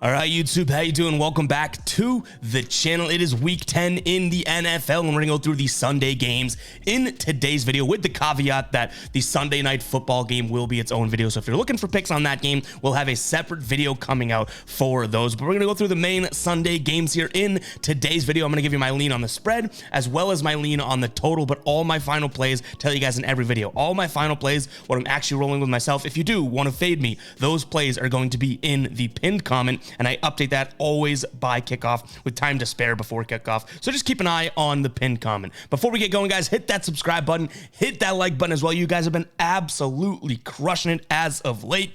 All right, YouTube, how you doing? Welcome back to the channel. It is week 10 in the NFL, and we're gonna go through the Sunday games in today's video with the caveat that the Sunday night football game will be its own video. So if you're looking for picks on that game, we'll have a separate video coming out for those. But we're gonna go through the main Sunday games here in today's video. I'm gonna give you my lean on the spread as well as my lean on the total, but all my final plays, tell you guys in every video, all my final plays, what I'm actually rolling with myself. If you do want to fade me, those plays are going to be in the pinned comment, and I update that always by kickoff with time to spare before kickoff. So just keep an eye on the pinned comment. Before we get going, guys, hit that subscribe button, hit that like button as well. You guys have been absolutely crushing it as of late.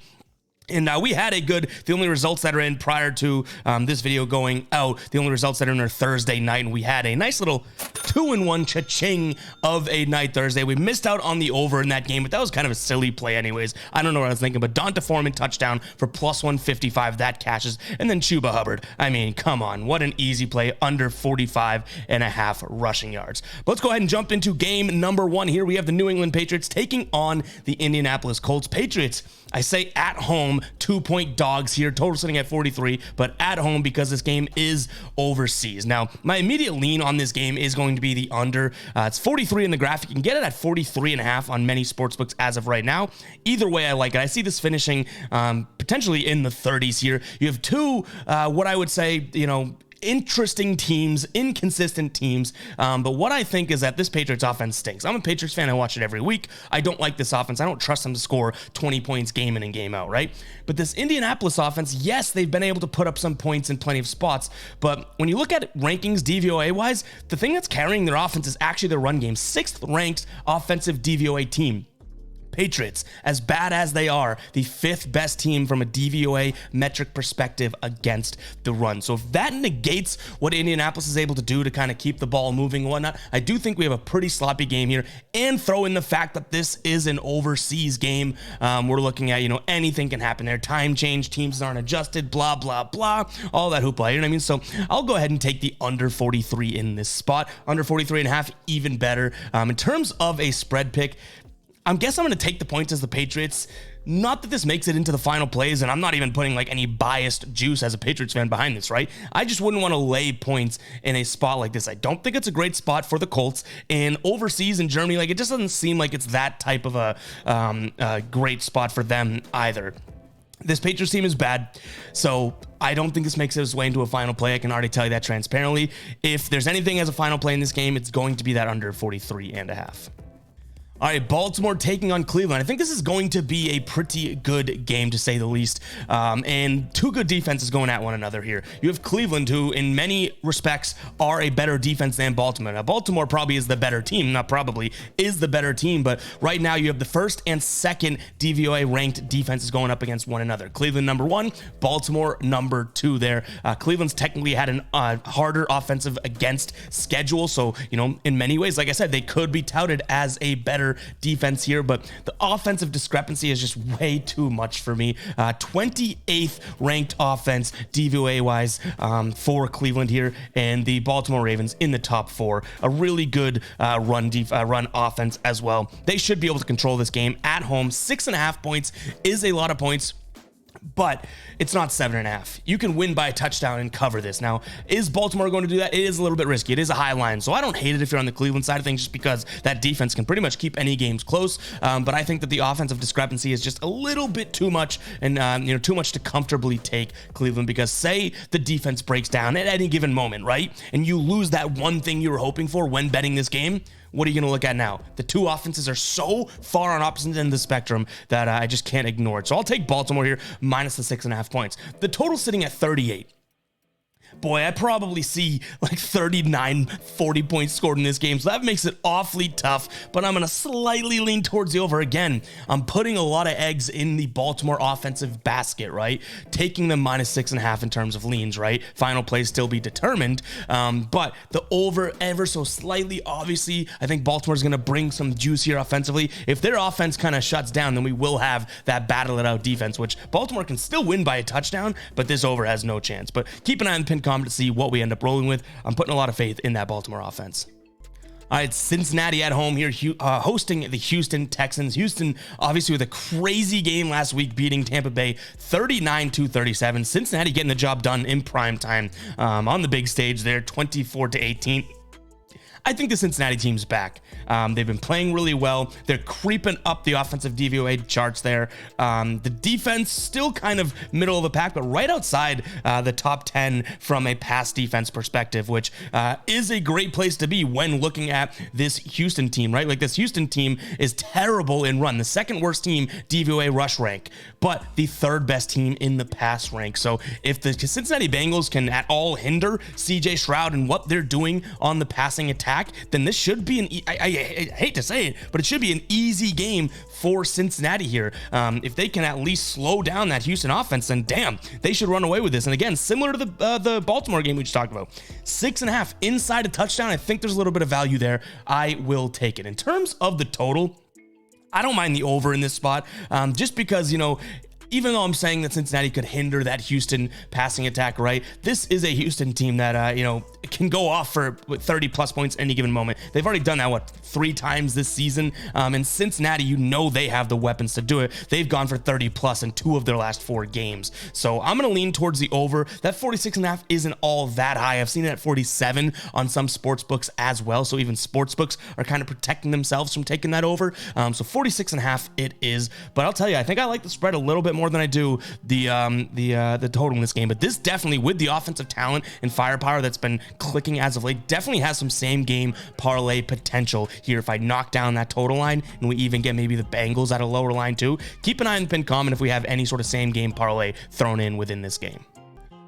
And we had the only results that are in prior to this video going out, the only results that are in are Thursday night, and we had a nice little 2-1 cha-ching of a night Thursday. We missed out on the over in that game, but that was kind of a silly play anyways. I don't know what I was thinking, but Donta Foreman touchdown for plus 155, that cashes. And then Chuba Hubbard. I mean, come on, what an easy play, under 45.5 rushing yards. But let's go ahead and jump into game number one here. We have the New England Patriots taking on the Indianapolis Colts. Patriots, I say at home, 2-point dogs here, total sitting at 43, but at home because this game is overseas. Now, my immediate lean on this game is going to be the under. It's 43 in the graphic. You can get it at 43.5 on many sportsbooks as of right now. Either way, I like it. I see this finishing potentially in the 30s here. You have two, what I would say, interesting teams, inconsistent teams, but what I think is that this Patriots offense stinks. I'm a Patriots fan. I watch it every week. I don't like this offense. I don't trust them to score 20 points game in and game out, right? But this Indianapolis offense, yes, they've been able to put up some points in plenty of spots, but when you look at rankings DVOA-wise, the thing that's carrying their offense is actually their run game. 6th ranked offensive DVOA team. Patriots, as bad as they are, the 5th best team from a DVOA metric perspective against the run. So if that negates what Indianapolis is able to do to kind of keep the ball moving and whatnot, I do think we have a pretty sloppy game here. And throw in the fact that this is an overseas game. We're looking at, anything can happen there. Time change, teams aren't adjusted, blah, blah, blah, all that hoopla, you know what I mean? So I'll go ahead and take the under 43 in this spot. Under 43.5, even better. In terms of a spread pick, I guess I'm going to take the points as the Patriots. Not that this makes it into the final plays, and I'm not even putting like any biased juice as a Patriots fan behind this, right? I just wouldn't want to lay points in a spot like this. I don't think it's a great spot for the Colts, and overseas in Germany, like it just doesn't seem like it's that type of a great spot for them either. This Patriots team is bad, so I don't think this makes its way into a final play. I can already tell you that transparently. If there's anything as a final play in this game, it's going to be that under 43.5. All right, Baltimore taking on Cleveland. I think this is going to be a pretty good game, to say the least, and two good defenses going at one another here. You have Cleveland, who in many respects are a better defense than Baltimore. Now, Baltimore probably is the better team, not probably, is the better team, but right now you have the 1st and 2nd DVOA ranked defenses going up against one another. Cleveland number 1, Baltimore number 2 there. Cleveland's technically had an harder offensive against schedule, so, in many ways, like I said, they could be touted as a better defense here, but the offensive discrepancy is just way too much for me. 28th ranked offense DVOA wise for Cleveland here, and the Baltimore Ravens in the top 4. A really good run offense as well. They should be able to control this game at home. 6.5 points is a lot of points, but it's not 7.5. You can win by a touchdown and cover this. Now, is Baltimore going to do that? It is a little bit risky. It is a high line, so I don't hate it if you're on the Cleveland side of things, just because that defense can pretty much keep any games close. But I think that the offensive discrepancy is just a little bit too much, and too much to comfortably take Cleveland, because say the defense breaks down at any given moment, right? And you lose that one thing you were hoping for when betting this game. What are you going to look at now? The two offenses are so far on opposite ends of the spectrum that I just can't ignore it. So I'll take Baltimore here, minus the 6.5 points. The total sitting at 38. Boy, I probably see like 39, 40 points scored in this game, so that makes it awfully tough, but I'm going to slightly lean towards the over. Again, I'm putting a lot of eggs in the Baltimore offensive basket, right? Taking them minus 6.5 in terms of leans, right? Final play still be determined, but the over ever so slightly, obviously, I think Baltimore's going to bring some juice here offensively. If their offense kind of shuts down, then we will have that battle it out defense, which Baltimore can still win by a touchdown, but this over has no chance. But keep an eye on the pin comment to see what we end up rolling with. I'm putting a lot of faith in that Baltimore offense. All right, Cincinnati at home here, hosting the Houston Texans. Houston, obviously, with a crazy game last week, beating Tampa Bay 39-37. Cincinnati getting the job done in prime time on the big stage there, 24-18. I think the Cincinnati team's back. They've been playing really well. They're creeping up the offensive DVOA charts there. The defense still kind of middle of the pack, but right outside the top 10 from a pass defense perspective, which is a great place to be when looking at this Houston team, right? Like, this Houston team is terrible in run, the second worst team DVOA rush rank, but the third best team in the pass rank. So if the Cincinnati Bengals can at all hinder CJ Stroud and what they're doing on the passing attack, then this should be I hate to say it, but it should be an easy game for Cincinnati here. If they can at least slow down that Houston offense, then damn, they should run away with this. And again, similar to the Baltimore game we just talked about, 6.5 inside a touchdown. I think there's a little bit of value there. I will take it. In terms of the total, I don't mind the over in this spot, just because, you know, even though I'm saying that Cincinnati could hinder that Houston passing attack, right? This is a Houston team that, you know, can go off for 30 plus points any given moment. They've already done that, 3 times this season. And Cincinnati, you know, they have the weapons to do it. They've gone for 30 plus in 2 of their last 4 games. So I'm going to lean towards the over. That 46.5 isn't all that high. I've seen it at 47 on some sports books as well. So even sports books are kind of protecting themselves from taking that over. So 46.5 it is. But I'll tell you, I think I like the spread a little bit more than I do the total in this game. But this definitely, with the offensive talent and firepower that's been clicking as of late, definitely has some same game parlay potential here. If I knock down that total line and we even get maybe the Bengals at a lower line too, keep an eye on the pinned comment if we have any sort of same game parlay thrown in within this game.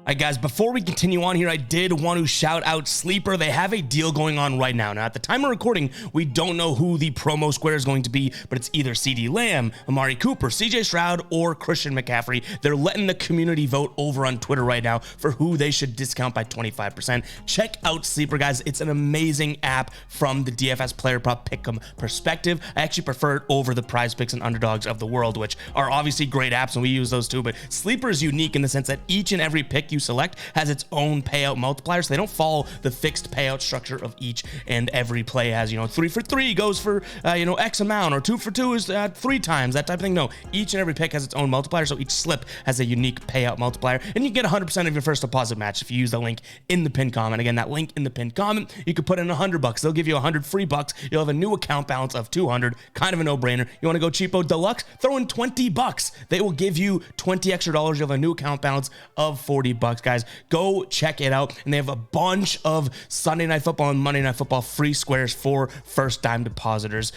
All right, guys, before we continue on here, I did want to shout out Sleeper. They have a deal going on right now. Now, at the time of recording, we don't know who the promo square is going to be, but it's either CeeDee Lamb, Amari Cooper, CJ Stroud, or Christian McCaffrey. They're letting the community vote over on Twitter right now for who they should discount by 25%. Check out Sleeper, guys. It's an amazing app from the DFS player prop pick'em perspective. I actually prefer it over the Prize Picks and Underdogs of the world, which are obviously great apps, and we use those too, but Sleeper is unique in the sense that each and every pick you select has its own payout multiplier, so they don't follow the fixed payout structure of each and every play. Has, you know, 3 for 3 goes for you know, X amount, or 2 for 2 is 3 times, that type of thing. No, each and every pick has its own multiplier, so each slip has a unique payout multiplier, and you get 100% of your first deposit match if you use the link in the pinned comment. Again, that link in the pinned comment, you could put in $100. They'll give you 100 free bucks. You'll have a new account balance of 200. Kind of a no-brainer. You want to go cheapo deluxe? Throw in $20. They will give you $20 extra. You'll have a new account balance of $40, guys. Go check it out. And they have a bunch of Sunday Night Football and Monday Night Football free squares for first-time depositors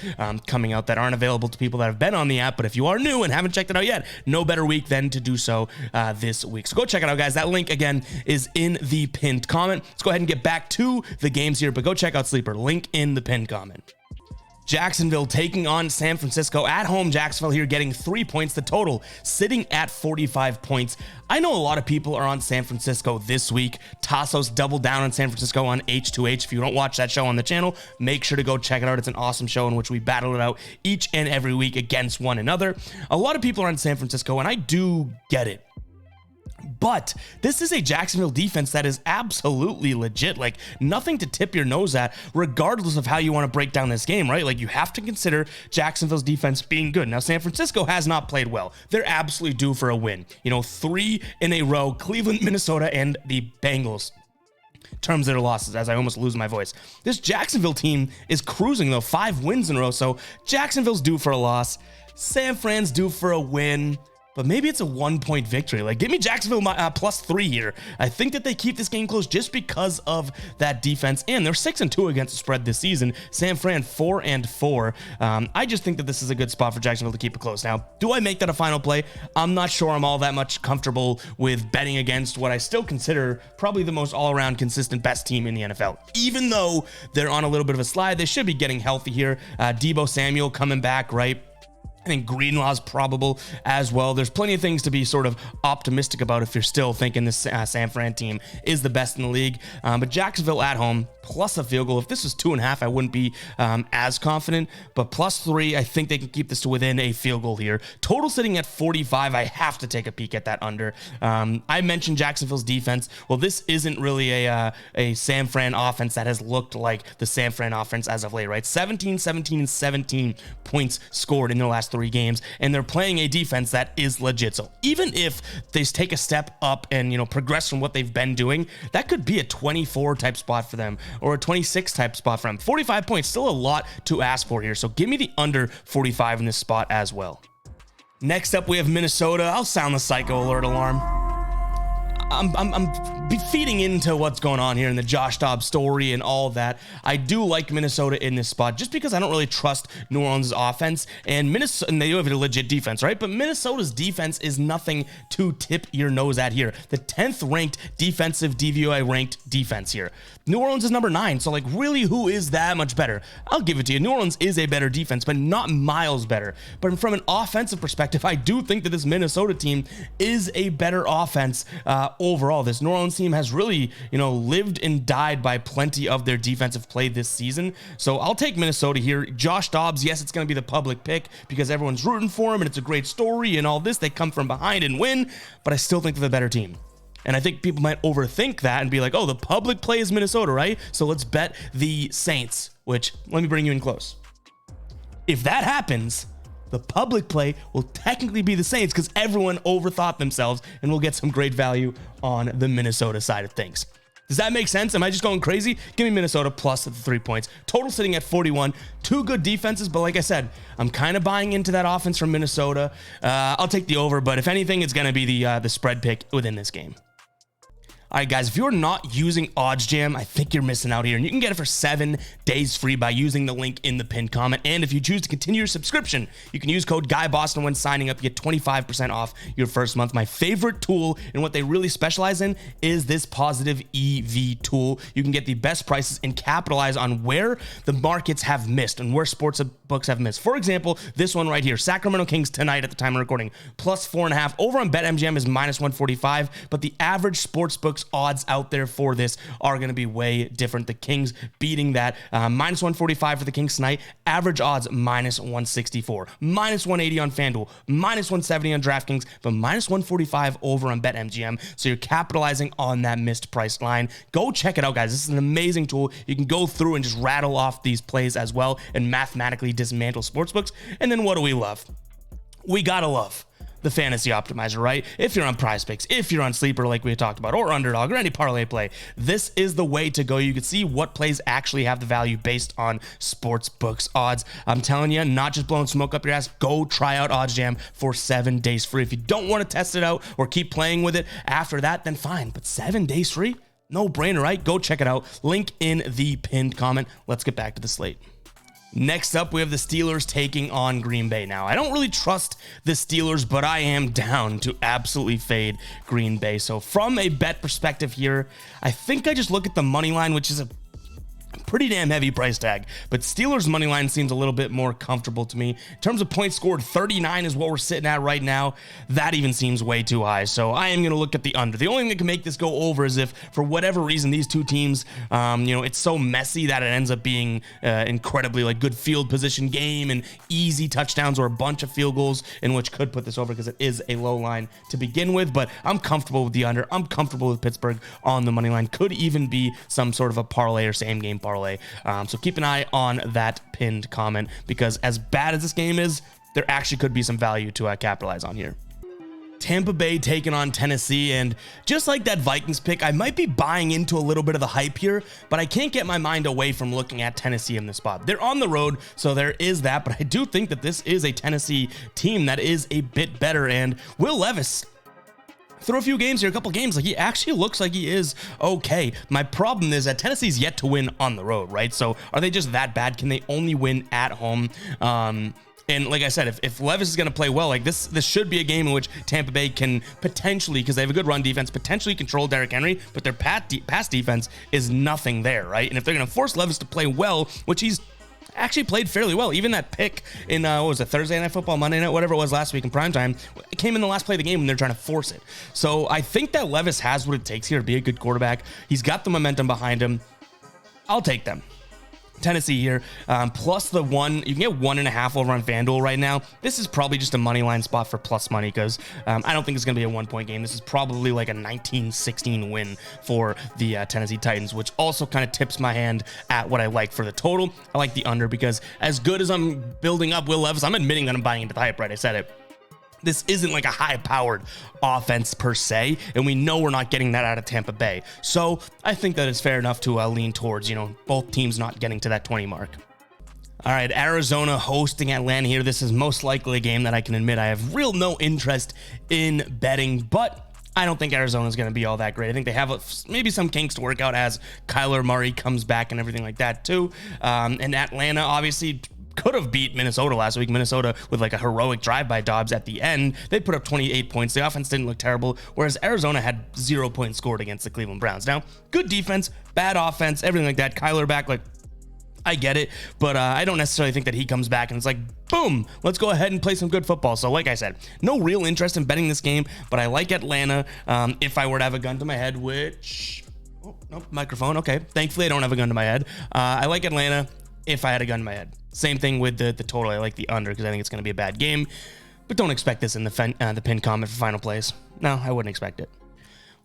coming out that aren't available to people that have been on the app. But if you are new and haven't checked it out yet, no better week than to do so this week. So go check it out, guys. That link, again, is in the pinned comment. Let's go ahead and get back to the games here, but go check out Sleeper. Link in the pinned comment. Jacksonville taking on San Francisco at home. Jacksonville here getting 3 points. The total sitting at 45 points. I know a lot of people are on San Francisco this week. Tassos doubled down on San Francisco on H2H. If you don't watch that show on the channel, make sure to go check it out. It's an awesome show in which we battle it out each and every week against one another. A lot of people are on San Francisco, and I do get it. But this is a Jacksonville defense that is absolutely legit. Like, nothing to tip your nose at, regardless of how you want to break down this game, right? Like, you have to consider Jacksonville's defense being good. Now, San Francisco has not played well. They're absolutely due for a win. You know, 3 in a row: Cleveland, Minnesota, and the Bengals. Terms of their losses, as I almost lose my voice. This Jacksonville team is cruising, though. 5 wins in a row. So Jacksonville's due for a loss. San Fran's due for a win. But maybe it's a 1-point victory. Like, give me Jacksonville +3 here. I think that they keep this game close just because of that defense. And they're 6-2 against the spread this season. San Fran 4-4. I just think that this is a good spot for Jacksonville to keep it close. Now, do I make that a final play? I'm not sure I'm all that much comfortable with betting against what I still consider probably the most all-around consistent best team in the NFL. Even though they're on a little bit of a slide, they should be getting healthy here. Deebo Samuel coming back, right? I think Greenlaw's probable as well. There's plenty of things to be sort of optimistic about if you're still thinking this San Fran team is the best in the league. But Jacksonville at home, plus a field goal. If this was 2.5, I wouldn't be as confident. But +3, I think they can keep this to within a field goal here. Total sitting at 45. I have to take a peek at that under. I mentioned Jacksonville's defense. Well, this isn't really a San Fran offense that has looked like the San Fran offense as of late, right? 17, 17, and 17 points scored in their last 3 games, and they're playing a defense that is legit. So even if they take a step up and, you know, progress from what they've been doing, that could be a 24 type spot for them or a 26 type spot for them. 45 points, still a lot to ask for here. So give me the under 45 in this spot as well. Next up, we have Minnesota. I'll sound the psycho alert alarm. I'm feeding into what's going on here in the Josh Dobbs story and all of that. I do like Minnesota in this spot just because I don't really trust New Orleans' offense, and Minnesota, and they do have a legit defense, right? But Minnesota's defense is nothing to tip your nose at here. The 10th ranked defensive DVOA ranked defense here. New Orleans is number 9, so like really who is that much better? I'll give it to you. New Orleans is a better defense, but not miles better. But from an offensive perspective, I do think that this Minnesota team is a better offense overall. This New Orleans team has really, you know, lived and died by plenty of their defensive play this season. So I'll take Minnesota here. Josh Dobbs, yes, it's going to be the public pick because everyone's rooting for him and it's a great story and all this. They come from behind and win, but I still think they're the better team. And I think people might overthink that and be like, oh, the public play is Minnesota, right? So let's bet the Saints, which let me bring you in close. If that happens, the public play will technically be the Saints because everyone overthought themselves, and we'll get some great value on the Minnesota side of things. Does that make sense? Am I just going crazy? Give me Minnesota plus the 3 points. Total sitting at 41. 2 good defenses, but like I said, I'm kind of buying into that offense from Minnesota. I'll take the over, but if anything, it's going to be the spread pick within this game. All right, guys, if you're not using OddsJam, I think you're missing out here, and you can get it for 7 days free by using the link in the pinned comment. And if you choose to continue your subscription, you can use code GUYBOSTON when signing up. You get 25% off your first month. My favorite tool and what they really specialize in is this positive EV tool. You can get the best prices and capitalize on where the markets have missed and where sports books have missed. For example, this one right here, Sacramento Kings tonight at the time of recording, plus 4.5. Over on BetMGM is minus 145, but the average sports books odds out there for this are going to be way different. The Kings beating that minus 145 for the Kings tonight. Average odds minus 164, minus 180 on FanDuel, minus 170 on DraftKings, but minus 145 over on BetMGM. So you're capitalizing on that missed price line. Go check it out, guys. This is an amazing tool. You can go through and just rattle off these plays as well and mathematically dismantle sportsbooks. And then what do we love? We gotta love the fantasy optimizer, right? If you're on Prize Picks, if you're on Sleeper like we talked about, or Underdog, or any parlay play, this is the way to go. You can see what plays actually have the value based on sports books odds. I'm telling you, not just blowing smoke up your ass. Go try out OddsJam for 7 days free. If you don't want to test it out or keep playing with it after that, then fine. But 7 days free? No brainer, right? Go check it out. Link in the pinned comment. Let's get back to the slate. Next up, we have the Steelers taking on Green Bay. Now, I don't really trust the Steelers, but I am down to absolutely fade Green Bay. So from a bet perspective here, I think I just look at the money line, which is a pretty damn heavy price tag, but Steelers money line seems a little bit more comfortable to me. In terms of points scored, 39 is what we're sitting at right now. That even seems way too high, so I am going to look at the under. The only thing that can make this go over is if, for whatever reason, these two teams, it's so messy that it ends up being incredibly like good field position game and easy touchdowns or a bunch of field goals, in which could put this over because it is a low line to begin with. But I'm comfortable with the under. I'm comfortable with Pittsburgh on the money line. Could even be some sort of a parlay or same game parlay. So keep an eye on that pinned comment because as bad as this game is, there actually could be some value to capitalize on here. Tampa Bay taking on Tennessee, and just like that Vikings pick, I might be buying into a little bit of the hype here, but I can't get my mind away from looking at Tennessee in this spot. They're on the road, so there is that, but I do think that this is a Tennessee team that is a bit better, and Will Levis, through a few games here, a couple games, like he actually looks like he is okay. My problem is that Tennessee's yet to win on the road, right? So are they just that bad? Can they only win at home? And like I said, if Levis is going to play well, like this should be a game in which Tampa Bay can potentially, because they have a good run defense, potentially control Derrick Henry, but their pass defense is nothing there, right? And if they're going to force Levis to play well, which he's actually played fairly well. Even that pick in, what was it, Thursday Night Football, Monday Night, whatever it was last week in primetime, it came in the last play of the game when they're trying to force it. So I think that Levis has what it takes here to be a good quarterback. He's got the momentum behind him. I'll take them. Tennessee here, plus the one. You can get 1.5 over on FanDuel right now. This is probably just a money line spot for plus money because I don't think it's going to be a 1-point game. This is probably like a 19-16 win for the Tennessee Titans, which also kind of tips my hand at what I like for the total. I like the under because as good as I'm building up Will Levis, I'm admitting that I'm buying into the hype, right? I said it. This isn't like a high-powered offense per se, and we know we're not getting that out of Tampa Bay. So I think that it's fair enough to lean towards, both teams not getting to that 20 mark. All right, Arizona hosting Atlanta here. This is most likely a game that I can admit I have no interest in betting, but I don't think Arizona is going to be all that great. I think they have maybe some kinks to work out as Kyler Murray comes back and everything like that too. And Atlanta obviously could have beat Minnesota last week. Minnesota with like a heroic drive by Dobbs at the end. They put up 28 points. The offense didn't look terrible, whereas Arizona had 0 points scored against the Cleveland Browns. Now, good defense, bad offense, everything like that. Kyler back, I get it, but I don't necessarily think that he comes back and it's like, boom, let's go ahead and play some good football. So like I said, no real interest in betting this game, but I like Atlanta. If I were to have a gun to my head, which, oh, nope, microphone. Okay. Thankfully I don't have a gun to my head. I like Atlanta if I had a gun to my head. Same thing with the total. I like the under because I think it's going to be a bad game, but don't expect this in the pinned comment for final plays. No, I wouldn't expect it.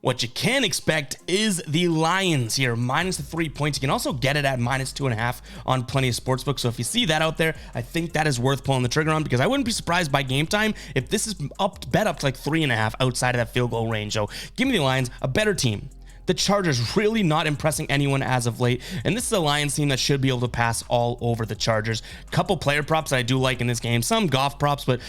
What you can expect is the Lions here, minus the 3 points. You can also get it at minus 2.5 on plenty of sportsbooks. So if you see that out there, I think that is worth pulling the trigger on because I wouldn't be surprised by game time if this is bet up to like 3.5 outside of that field goal range. So give me the Lions, a better team. The Chargers really not impressing anyone as of late, and this is a Lions team that should be able to pass all over the Chargers. Couple player props that I do like in this game, some Goff props, but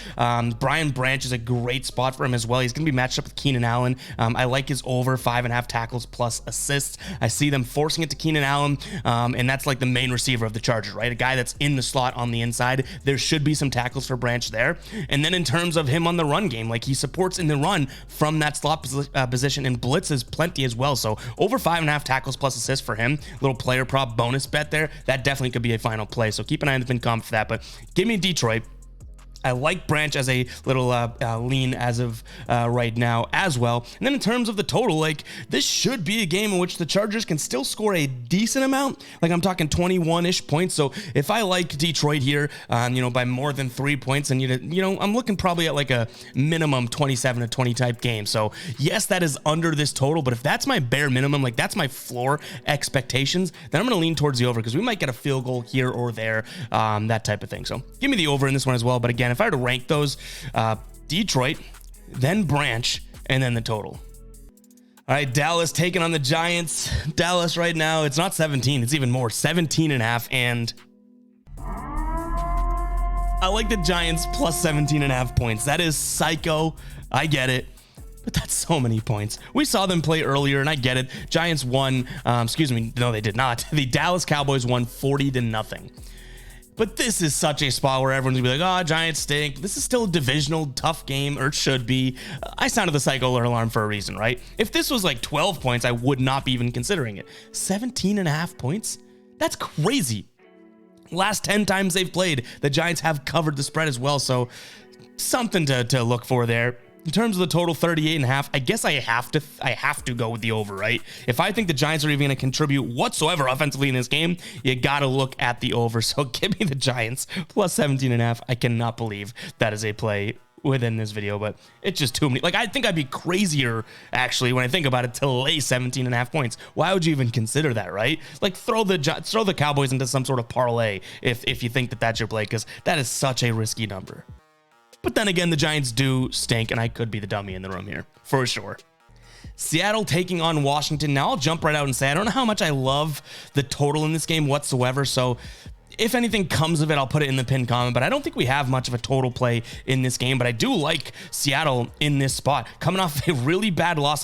Brian Branch is a great spot for him as well. He's going to be matched up with Keenan Allen. I like his over 5.5 tackles plus assists. I see them forcing it to Keenan Allen, and that's like the main receiver of the Chargers, right? A guy that's in the slot on the inside. There should be some tackles for Branch there. And then in terms of him on the run game, like he supports in the run from that slot position and blitzes plenty as well. So over 5.5 tackles plus assists for him. Little player prop bonus bet there. That definitely could be a final play. So keep an eye on the pin comment for that. But give me Detroit. I like Branch as a little lean as of right now as well. And then in terms of the total, like this should be a game in which the Chargers can still score a decent amount. Like I'm talking 21-ish points. So if I like Detroit here, by more than 3 points, and I'm looking probably at like a minimum 27-20 type game. So yes, that is under this total. But if that's my bare minimum, like that's my floor expectations, then I'm going to lean towards the over because we might get a field goal here or there, that type of thing. So give me the over in this one as well. But again, if I were to rank those, Detroit, then Branch, and then the total. All right, Dallas taking on the Giants. Dallas right now, it's not 17, it's even more, 17.5, and I like the Giants plus 17.5 points. That is psycho. I get it. But that's so many points. We saw them play earlier, and I get it. Giants won, no, they did not. The Dallas Cowboys won 40-0. But this is such a spot where everyone's gonna be like, oh, Giants stink. This is still a divisional tough game, or it should be. I sounded the psycho alarm for a reason, right? If this was like 12 points, I would not be even considering it. 17.5 points? That's crazy. Last 10 times they've played, the Giants have covered the spread as well, so something to look for there. In terms of the total 38.5, I guess I have to go with the over, right? If I think the Giants are even going to contribute whatsoever offensively in this game, you got to look at the over. So give me the Giants plus 17.5. I cannot believe that is a play within this video, but it's just too many. Like, I think I'd be crazier, actually, when I think about it, to lay 17.5 points. Why would you even consider that, right? Like, throw the Cowboys into some sort of parlay if you think that that's your play, because that is such a risky number. But then again, the Giants do stink, and I could be the dummy in the room here, for sure. Seattle taking on Washington. Now, I'll jump right out and say I don't know how much I love the total in this game whatsoever, so if anything comes of it, I'll put it in the pinned comment, but I don't think we have much of a total play in this game, but I do like Seattle in this spot. Coming off a really bad loss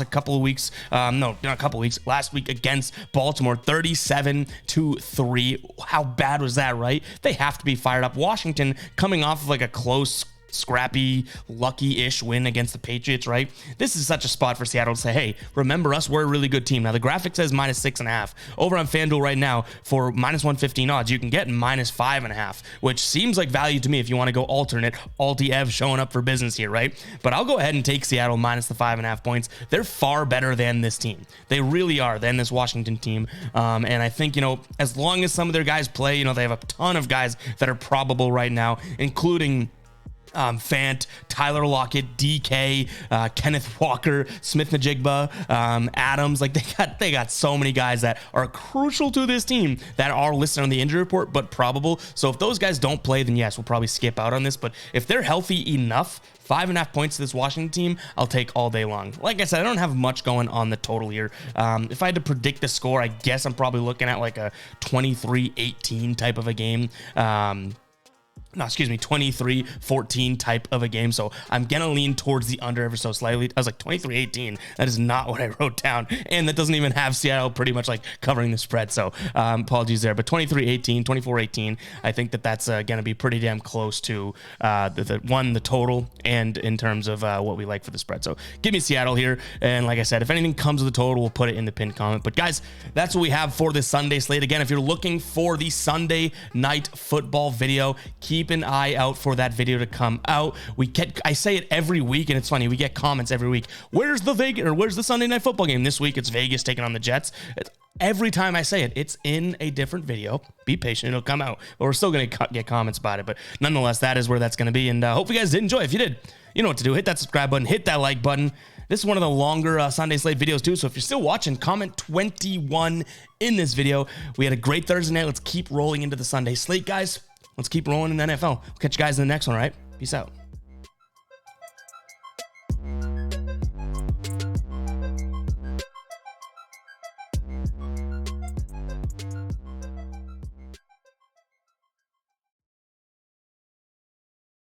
last week against Baltimore, 37-3. How bad was that, right? They have to be fired up. Washington coming off of like a close scrappy, lucky-ish win against the Patriots, right? This is such a spot for Seattle to say, hey, remember us, we're a really good team. Now, the graphic says -6.5. Over on FanDuel right now, for -115 odds, you can get -5.5, which seems like value to me if you want to go alternate. Alti Ev showing up for business here, right? But I'll go ahead and take Seattle minus the 5.5 points. They're far better than this team. They really are, than this Washington team. And I think, as long as some of their guys play, they have a ton of guys that are probable right now, including Fant, Tyler Lockett, DK, Kenneth Walker, Smith-Njigba, Adams. Like they got so many guys that are crucial to this team that are listed on the injury report, but probable. So if those guys don't play, then yes, we'll probably skip out on this. But if they're healthy enough, 5.5 points to this Washington team, I'll take all day long. Like I said, I don't have much going on the total here. If I had to predict the score, I guess I'm probably looking at like a 23-18 type of a game. No, excuse me, 23-14 type of a game. So I'm going to lean towards the under ever so slightly. I was like 23-18. That is not what I wrote down. And that doesn't even have Seattle pretty much like covering the spread. So apologies there. But 23-18, 24-18, I think that's going to be pretty damn close to the total and in terms of what we like for the spread. So give me Seattle here. And like I said, if anything comes with the total, we'll put it in the pinned comment. But guys, that's what we have for this Sunday slate. Again, if you're looking for the Sunday night football video, keep an eye out for that video to come out. I say it every week, and it's funny, we get comments every week. Where's the Sunday night football game? This week it's Vegas taking on the Jets. Every time I say it, it's in a different video. Be patient, it'll come out. But we're still gonna get comments about it. But nonetheless, that is where that's gonna be. And hope you guys did enjoy. If you did, you know what to do. Hit that subscribe button, hit that like button. This is one of the longer Sunday slate videos too, so if you're still watching, comment 21 in this video. We had a great Thursday night. Let's keep rolling into the Sunday slate, guys. Let's keep rolling in the NFL. We'll catch you guys in the next one, all right? Peace out.